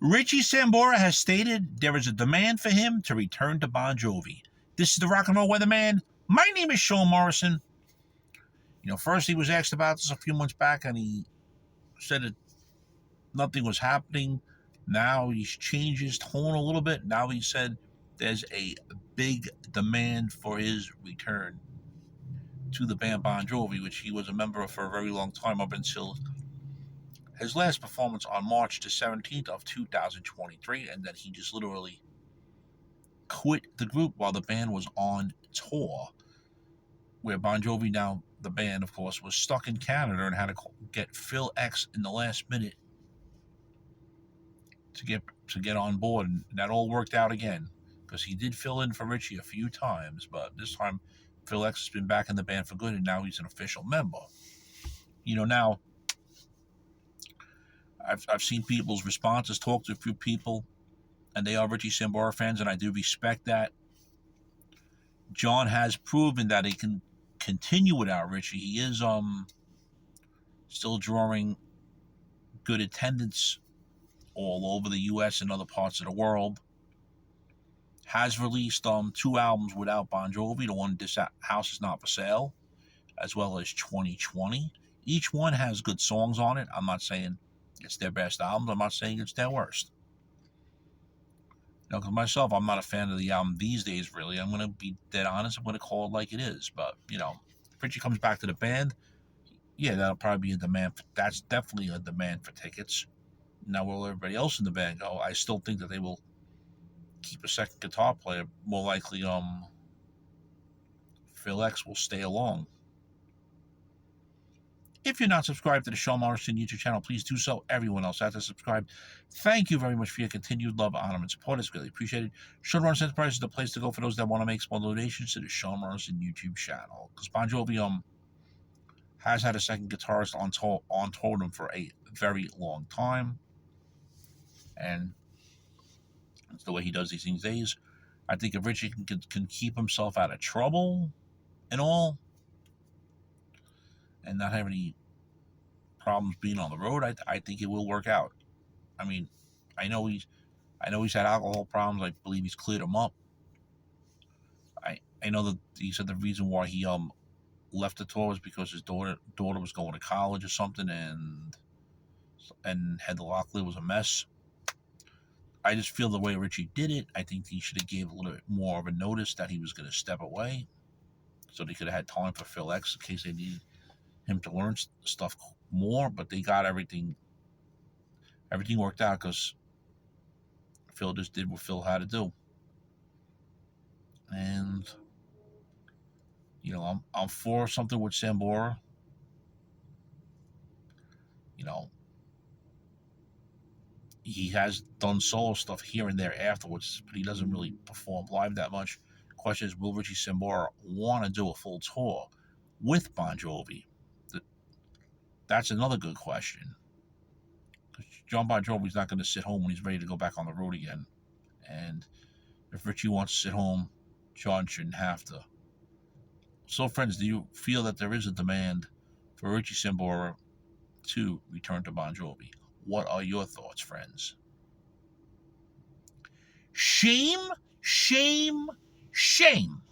Richie Sambora has stated there is a demand for him to return to Bon Jovi. This is the Rock and Roll Weatherman. My name is Sean Morrison. First he was asked about this a few months back, and he said that nothing was happening. Now he's changed his tone a little bit. Now he said there's a big demand for his return to the band Bon Jovi, which he was a member of for a very long time, up until his last performance on March the 17th of 2023, and then he just literally quit the group while the band was on tour, where Bon Jovi, now the band, of course, was stuck in Canada and had to get Phil X in the last minute to get on board, and that all worked out again, because he did fill in for Richie a few times, but this time Phil X has been back in the band for good, and now he's an official member. Now I've seen people's responses, talked to a few people, and they are Richie Sambora fans, and I do respect that. John has proven that he can continue without Richie. He is still drawing good attendance all over the U.S. and other parts of the world. Has released 2 albums without Bon Jovi. The one, This House Is Not For Sale, as well as 2020. Each one has good songs on it. I'm not saying it's their best albums. I'm not saying it's their worst. Because myself, I'm not a fan of the album these days, really. I'm going to be dead honest. I'm going to call it like it is. But, if Richie comes back to the band, yeah, that'll probably be a demand. That's definitely a demand for tickets. Now, will everybody else in the band go? I still think that they will keep a second guitar player. More likely, Phil X will stay along. If you're not subscribed to the Sean Morrison YouTube channel, please do so. Everyone else out there subscribed. Thank you very much for your continued love, honor, and support. It's really appreciated. Sean Morrison Enterprise is the place to go for those that want to make small donations to the Sean Morrison YouTube channel. Because Bon Jovi has had a second guitarist on tour with him for a very long time. And that's the way he does these things days. I think if Richie can keep himself out of trouble and all, and not have any problems being on the road, I think it will work out. I mean, I know he's had alcohol problems. I believe he's cleared them up. I know that he said the reason why he left the tour was because his daughter was going to college or something, and Heather Locklear was a mess. I just feel the way Richie did it, I think he should have gave a little bit more of a notice that he was going to step away, so they could have had time for Phil X in case they needed him to learn stuff more. But they got everything worked out, because Phil just did what Phil had to do. And I'm for something with Sambora. He has done solo stuff here and there afterwards, but he doesn't really perform live that much. The question is, will Richie Sambora want to do a full tour with Bon Jovi? That's another good question. John Bon Jovi's not going to sit home when he's ready to go back on the road again. And if Richie wants to sit home, John shouldn't have to. So, friends, do you feel that there is a demand for Richie Sambora to return to Bon Jovi? What are your thoughts, friends? Shame, shame, shame.